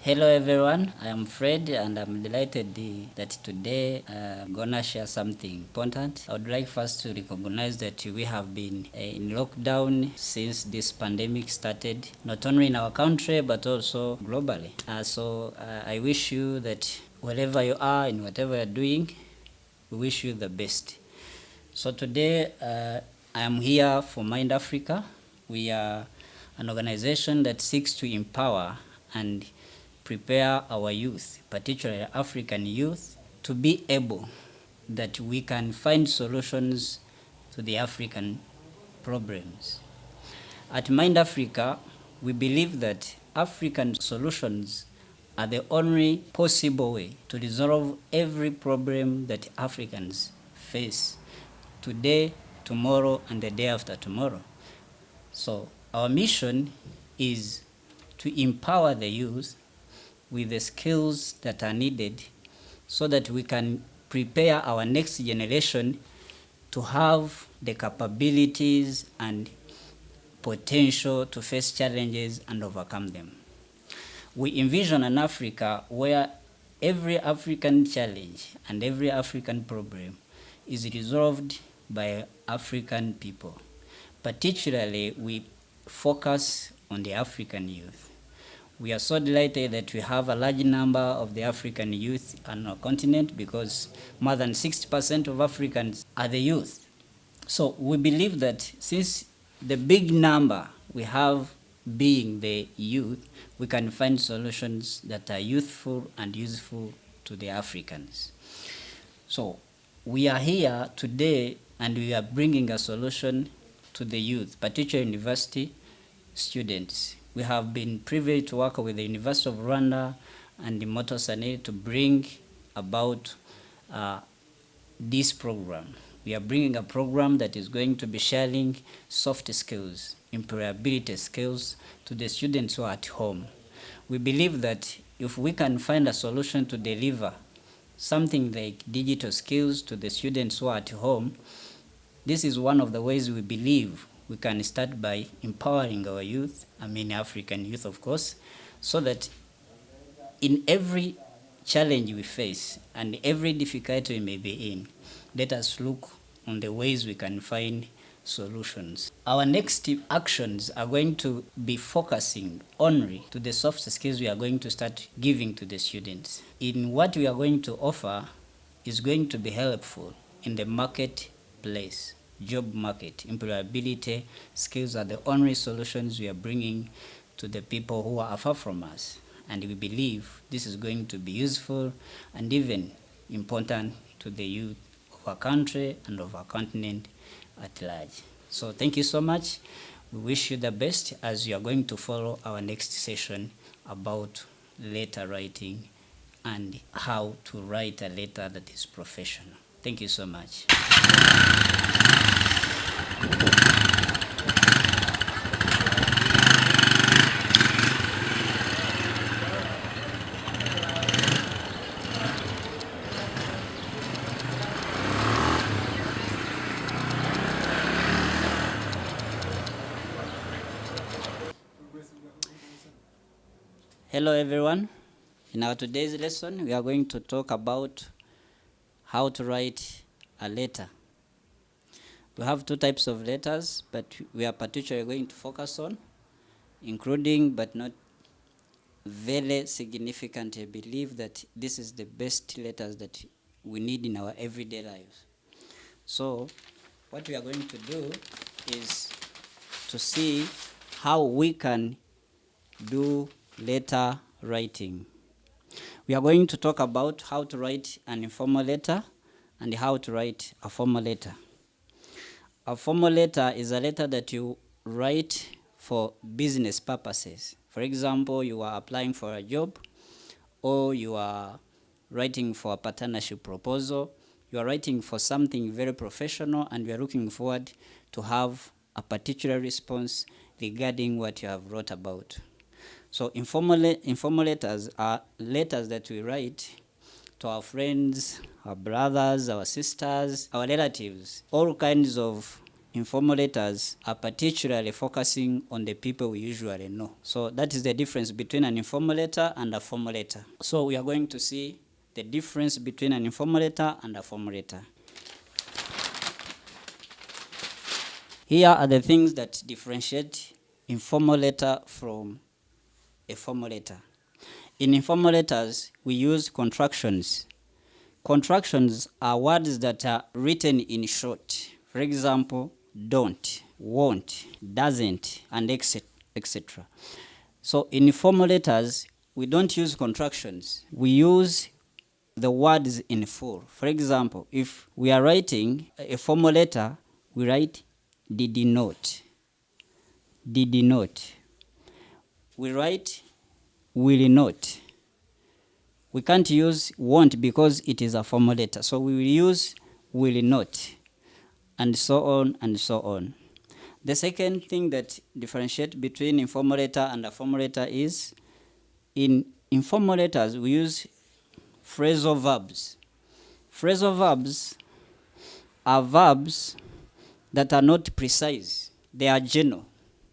Hello everyone, I am Fred and I'm delighted that today I'm gonna share something important. I would like first to recognize that we have been in lockdown since this pandemic started, not only in our country but also globally. So I wish you that wherever you are, in whatever you're doing, we wish you the best. So today I am here for Mind Africa. We are an organization that seeks to empower and prepare our youth, particularly African youth, to be able that we can find solutions to the African problems. At Mind Africa, we believe that African solutions are the only possible way to resolve every problem that Africans face today, tomorrow, and the day after tomorrow. So our mission is to empower the youth with the skills that are needed so that we can prepare our next generation to have the capabilities and potential to face challenges and overcome them. We envision an Africa where every African challenge and every African problem is resolved by African people. Particularly, we focus on the African youth. We are so delighted that we have a large number of the African youth on our continent because more than 60% of Africans are the youth. So we believe that since the big number we have being the youth, we can find solutions that are youthful and useful to the Africans. So we are here today and we are bringing a solution to the youth, particularly university students. We have been privileged to work with the University of Rwanda and the Sanli to bring about this program. We are bringing a program that is going to be sharing soft skills, employability skills to the students who are at home. We believe that if we can find a solution to deliver something like digital skills to the students who are at home, this is one of the ways we believe we can start by empowering our youth, African youth of course, so that in every challenge we face and every difficulty we may be in, let us look on the ways we can find solutions. Our next actions are going to be focusing only to the soft skills we are going to start giving to the students. In what we are going to offer is going to be helpful in the marketplace. Job market, employability skills are the only solutions we are bringing to the people who are far from us. And we believe this is going to be useful and even important to the youth of our country and of our continent at large. So thank you so much. We wish you the best as you are going to follow our next session about letter writing and how to write a letter that is professional. Thank you so much. Hello everyone. In our today's lesson, we are going to talk about how to write a letter. We have two types of letters, but we are particularly going to focus on, including but not very significant. I believe that this is the best letters that we need in our everyday lives. So what we are going to do is to see how we can do letter writing. We are going to talk about how to write an informal letter and how to write a formal letter. A formal letter is a letter that you write for business purposes. For example, you are applying for a job, or you are writing for a partnership proposal. You are writing for something very professional and you are looking forward to have a particular response regarding what you have wrote about. So informal letters are letters that we write to our friends, our brothers, our sisters, our relatives, all kinds of informal letters are particularly focusing on the people we usually know. So that is the difference between an informal letter and a formal letter. So we are going to see the difference between an informal letter and a formal letter. Here are the things that differentiate informal letter from a formal letter. In informal letters, we use contractions. Contractions are words that are written in short. For example, don't, won't, doesn't, and etc. So in formal letters, we don't use contractions. We use the words in full. For example, if we are writing a formal letter, we write did not. Did not. We write will not. We can't use won't because it is a formal letter. So we will use will not, and so on and so on. The second thing that differentiates between informal letter and a formal letter is in informal letters we use phrasal verbs. Phrasal verbs are verbs that are not precise. They are general.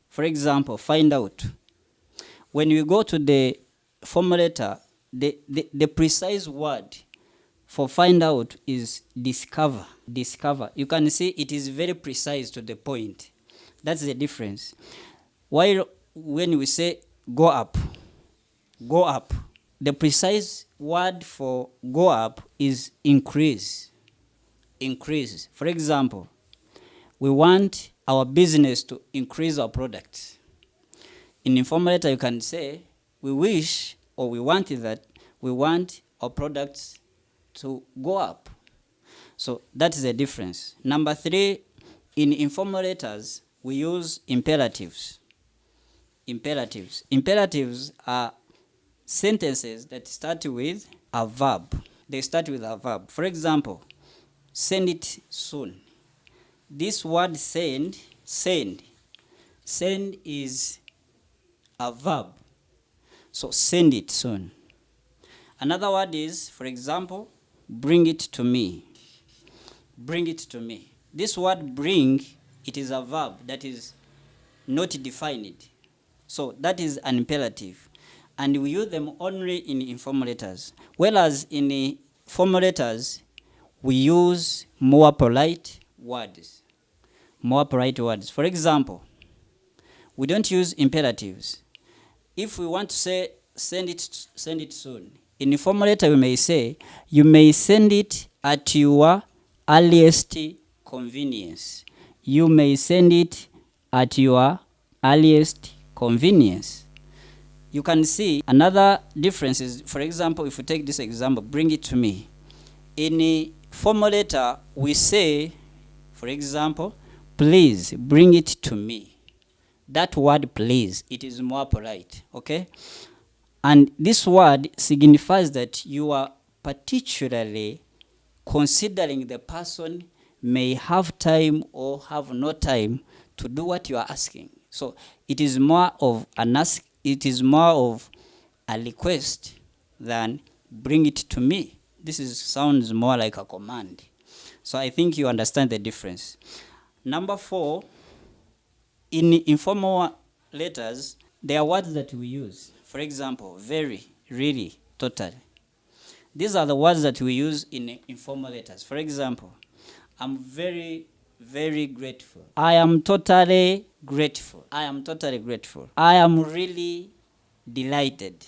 For example, find out. When we go to the formal letter, the precise word for find out is discover. Discover. You can see it is very precise to the point. That's the difference. While when we say go up, the precise word for go up is increase. Increase. For example, we want our business to increase our products. In informal letter, you can say we wish or we want our products to go up. So that is the difference. Number 3, in informal letters, we use imperatives. Imperatives are sentences that start with a verb. They start with a verb. For example, send it soon. This word send is a verb. So send it soon. Another word is, for example, bring it to me. Bring it to me. This word bring, it is a verb that is not defined. So that is an imperative. And we use them only in informal letters. Whereas in the formal letters, we use more polite words. More polite words. For example, we don't use imperatives. If we want to say send it soon, in the formal letter we may say you may send it at your earliest convenience. You may send it at your earliest convenience. You can see another difference is, for example, if we take this example, bring it to me. In a formal letter, we say, for example, please bring it to me. That word please, it is more polite, okay? And this word signifies that you are particularly considering the person may have time or have no time to do what you are asking. So it is more of an ask, it is more of a request than bring it to me. This sounds more like a command. So I think you understand the difference. Number 4, in informal letters, there are words that we use. For example, very, really, totally. These are the words that we use in informal letters. For example, I'm very, very grateful. I am totally grateful. I am totally grateful. I am really delighted.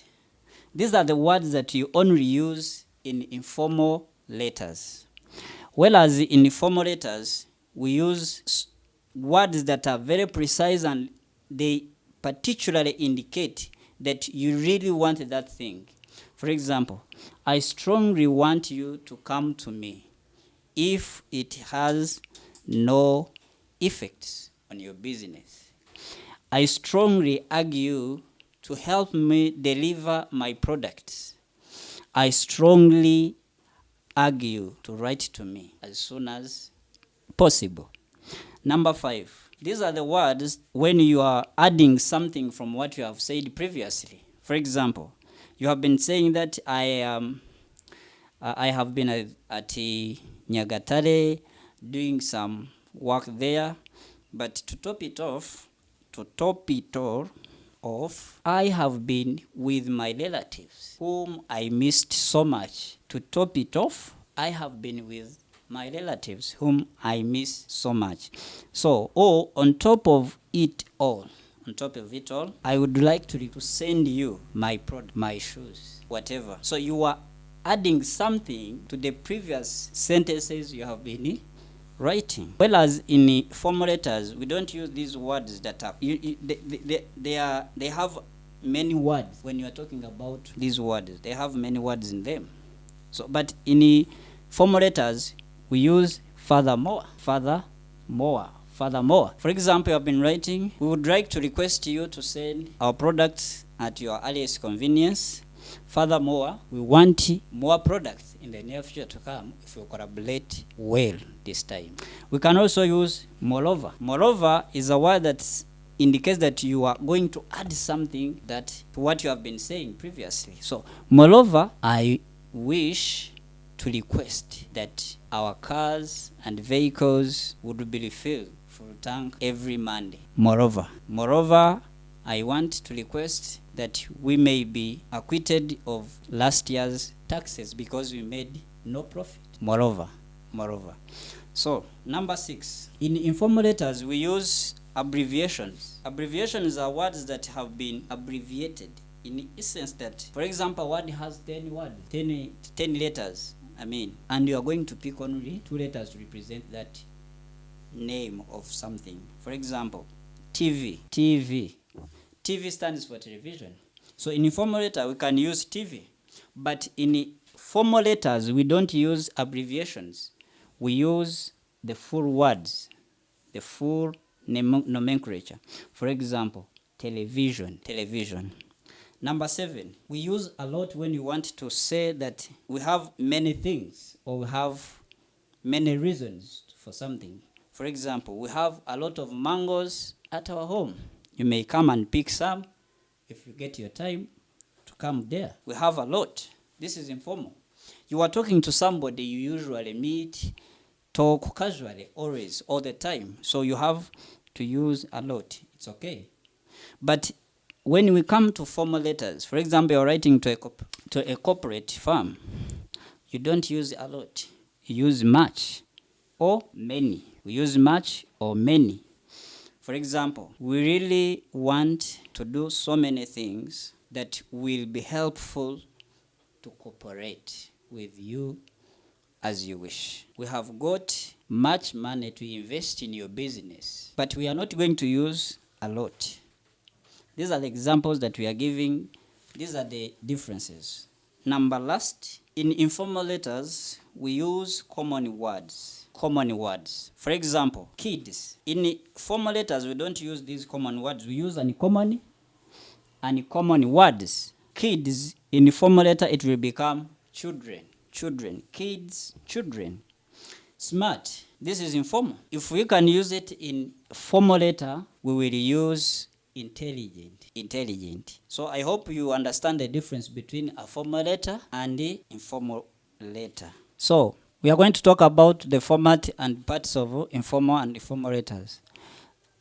These are the words that you only use in informal letters. Whereas in formal letters, we use words that are very precise and they particularly indicate that you really want that thing. For example, I strongly want you to come to me if it has no effects on your business. I strongly urge you to help me deliver my products. I strongly urge you to write to me as soon as possible. Number 5. These are the words when you are adding something from what you have said previously. For example, you have been saying that I have been at Nyagatare doing some work there, But to top it all off, I have been with my relatives whom I missed so much. To top it off, I have been with my relatives whom I miss so much. So, on top of it all, I would like to send you my product, my shoes, whatever. So you are adding something to the previous sentences you have been writing. Whereas in formal letters, we don't use these words that are, they have many words. When you are talking about these words, they have many words in them. So, but in formal letters, we use furthermore. For example, you have been writing, we would like to request you to send our products at your earliest convenience. Furthermore, we want more products in the near future to come if you collaborate well this time. We can also use moreover. Moreover is a word that indicates that you are going to add something that to what you have been saying previously. So, moreover, I wish to request that our cars and vehicles would be refilled full tank every Monday. Moreover, I want to request that we may be acquitted of last year's taxes because we made no profit. Moreover. So, number 6. In informal letters, we use abbreviations. Abbreviations are words that have been abbreviated in the essence that, for example, a word has 10 words, 10 letters, and you are going to pick only 2 letters to represent that name of something. For example, TV. TV stands for television. So in informal letter, we can use TV. But in formal letters, we don't use abbreviations. We use the full words, the full nomenclature. For example, television. Number 7, we use a lot when you want to say that we have many things or we have many reasons for something. For example, we have a lot of mangoes at our home. You may come and pick some if you get your time to come there. We have a lot. This is informal. You are talking to somebody you usually meet, talk casually, always, all the time. So you have to use a lot. It's okay. But when we come to formal letters, for example, you're writing to a corporate firm, you don't use a lot. You use much or many. We use much or many. For example, we really want to do so many things that will be helpful to cooperate with you as you wish. We have got much money to invest in your business, but we are not going to use a lot. These are the examples that we are giving. These are the differences. Number last, in informal letters, we use common words. For example, kids. In formal letters, we don't use these common words. We use uncommon words. Kids, in formal letter, it will become children. Kids, children. Smart. This is informal. If we can use it in formal letter, we will use intelligent. So I hope you understand the difference between a formal letter and the informal letter. So we are going to talk about the format and parts of informal and formal letters.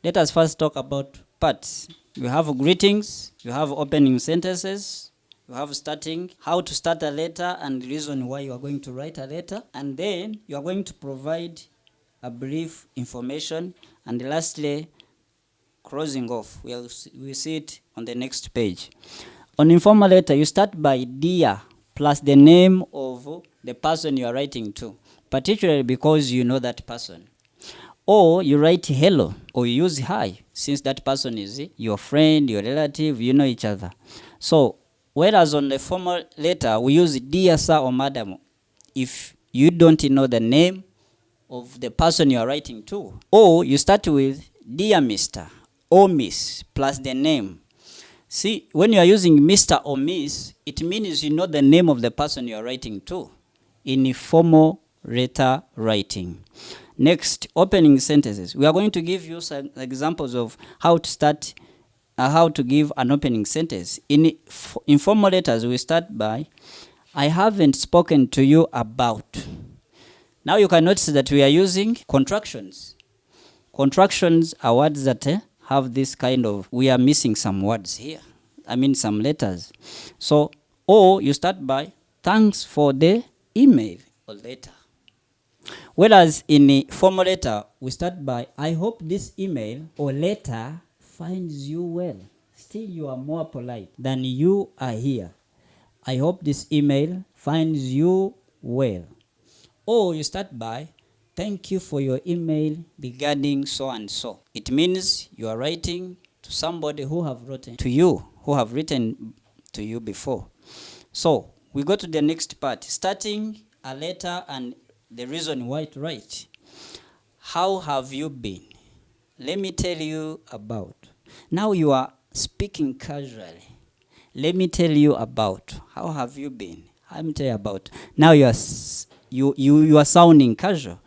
Let us first talk about parts. You have greetings, you have opening sentences, you have starting, how to start a letter and the reason why you are going to write a letter, and then you are going to provide a brief information, and lastly, closing off. We'll see it on the next page. On informal letter, you start by dear plus the name of the person you are writing to, particularly because you know that person. Or you write hello, or you use hi, since that person is your friend, your relative, you know each other. So, whereas on the formal letter, we use dear sir or madam if you don't know the name of the person you are writing to. Or you start with dear Mr. or Miss plus the name. See, when you are using Mr. or Miss, it means you know the name of the person you are writing to in formal letter writing. Next, opening sentences. We are going to give you some examples of how to start, how to give an opening sentence. In informal letters, we start by, I haven't spoken to you about. Now you can notice that we are using contractions. Contractions are words that have this kind of, we are missing some words here. I mean some letters. So, or you start by, thanks for the email or letter. Whereas in a formal letter, we start by, I hope this email or letter finds you well. Still, you are more polite than you are here. I hope this email finds you well. Or you start by, thank you for your email regarding so and so. It means you are writing to somebody who have written to you, before. So we go to the next part, starting a letter and the reason why to write. How have you been? Let me tell you about. Now you are speaking casually. Let me tell you about. How have you been? Let me tell you about. Now you are sounding casual.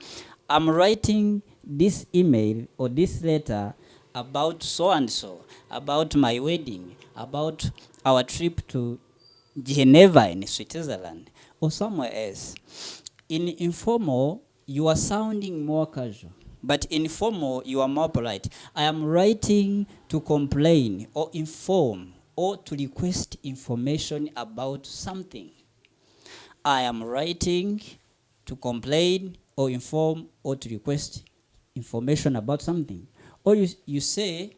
I'm writing this email or this letter about so and so, about my wedding, about our trip to Geneva in Switzerland or somewhere else. In informal, you are sounding more casual. But in formal, you are more polite. I am writing to complain or inform or to request information about something. I am writing to complain or inform or to request information about something. Or you say,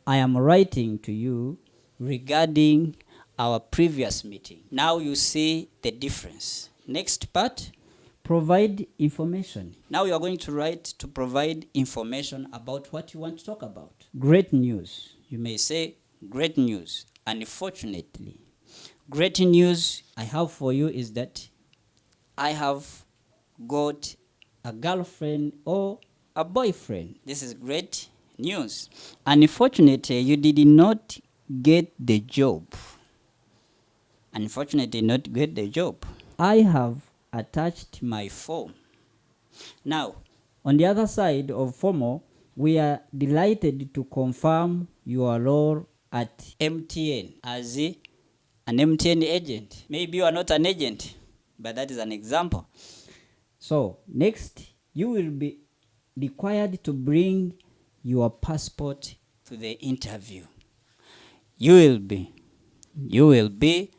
I am writing to you regarding our previous meeting. Now you see the difference. Next part, provide information. Now you are going to write to provide information about what you want to talk about. Great news. You may say, great news. Unfortunately, great news I have for you is that I have got a girlfriend or a boyfriend. This is great news. Unfortunately, you did not get the job. Unfortunately, not get the job. I have attached my form. Now, on the other side of formal, we are delighted to confirm your role at MTN as an MTN agent. Maybe you are not an agent, but that is an example. So, next, you will be required to bring your passport to the interview. You will be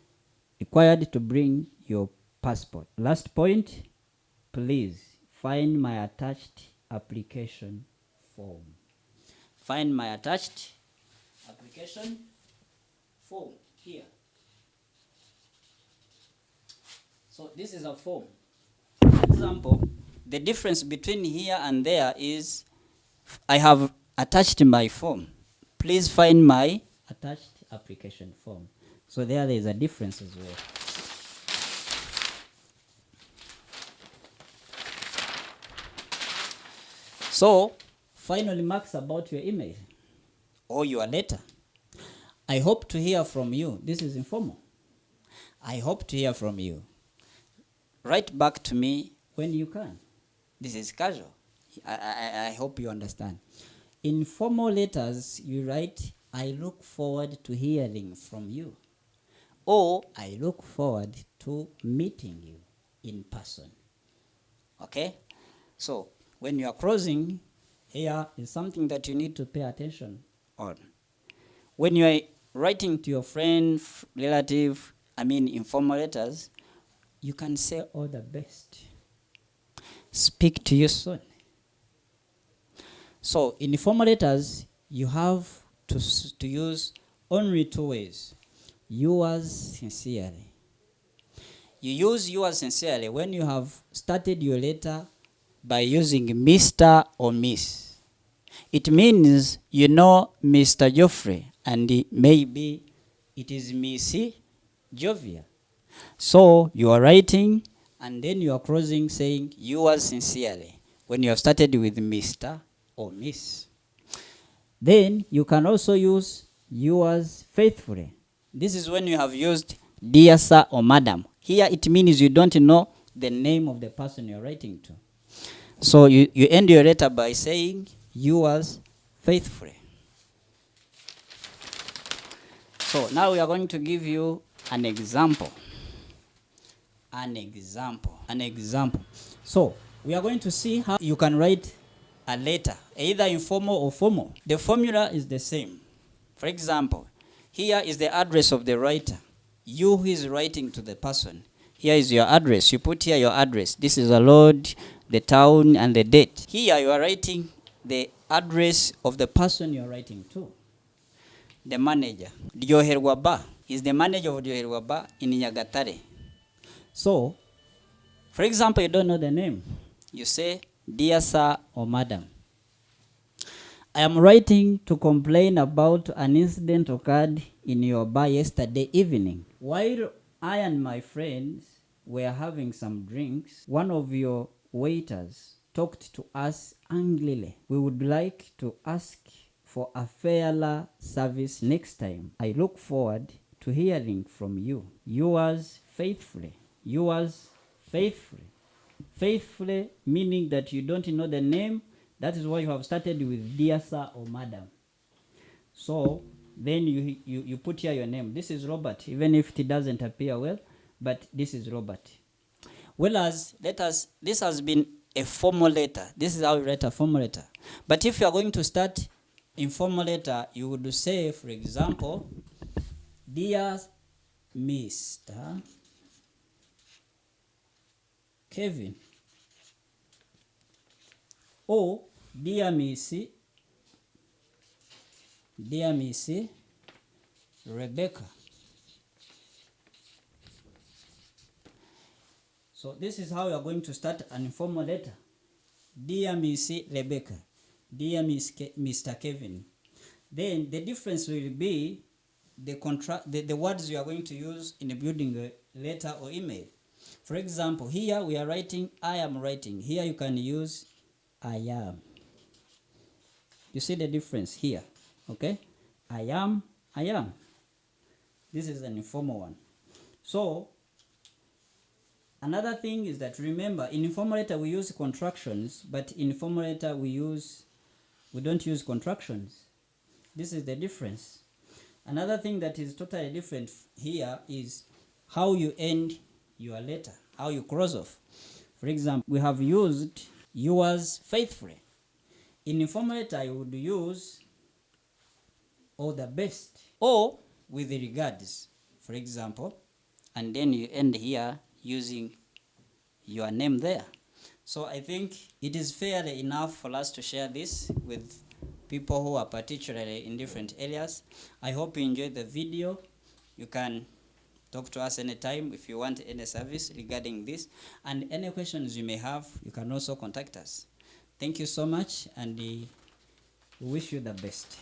required to bring your passport. Last point, please find my attached application form. Find my attached application form here. So this is a form. For example, the difference between here and there is I have attached my form. Please find my attached application form. So there is a difference as well. So, final remarks about your email or your letter. I hope to hear from you. This is informal. I hope to hear from you. Write back to me when you can. This is casual. I hope you understand. In formal letters, you write, I look forward to hearing from you. Or I look forward to meeting you in person. Okay? So, when you are closing, here is something that you need to pay attention on. When you are writing to your friend, relative, informal letters, you can say all the best. Speak to you soon. So, in formal letters, you have to use only two ways. Yours sincerely. You use yours sincerely when you have started your letter by using Mr. or Miss. It means you know Mr. Geoffrey and maybe it is Missy Jovia. So you are writing and then you are closing saying yours sincerely when you have started with Mr. or Miss. Then you can also use yours faithfully. This is when you have used dear sir or madam. Here it means you don't know the name of the person you're writing to. So you end your letter by saying yours faithfully. So now we are going to give you an example. An example. So we are going to see how you can write a letter, either informal or formal. The formula is the same. For example, here is the address of the writer. You who is writing to the person. Here is your address. You put here your address. This is the road, the town, and the date. Here you are writing the address of the person you are writing to. The manager. Ryoherwa Ba is the manager of Ryoherwa Ba in Nyagatare. So, for example, you don't know the name. You say, dear sir or madam, I am writing to complain about an incident occurred in your bar yesterday evening. While I and my friends were having some drinks, one of your waiters talked to us angrily. We would like to ask for a fairer service next time. I look forward to hearing from you. Yours faithfully. Yours faithfully. Faithfully meaning that you don't know the name. That is why you have started with dear sir or madam. So then you put here your name. This is Robert, even if it doesn't appear well, but this is Robert. Whereas this has been a formal letter. This is how you write a formal letter. But if you are going to start informal letter, you would say, for example, dear Mr. Kevin, or dear Missy Rebecca. So this is how you are going to start an informal letter. Dear Missy Rebecca, dear Mr. Kevin. Then the difference will be the words you are going to use in building a letter or email. For example, here we are writing, I am writing. Here you can use I am. You see the difference here, okay? I am. This is an informal one. So, another thing is that, remember, in informal letter we use contractions, but in formal letter we don't use contractions. This is the difference. Another thing that is totally different here is how you end your letter, how you close off. For example, we have used yours faithfully. In informal letter, you would use all the best or with regards, for example, and then you end here using your name there. So I think it is fairly enough for us to share this with people who are particularly in different areas. I hope you enjoyed the video. You can talk to us anytime if you want any service regarding this, and any questions you may have, you can also contact us. Thank you so much, and we wish you the best.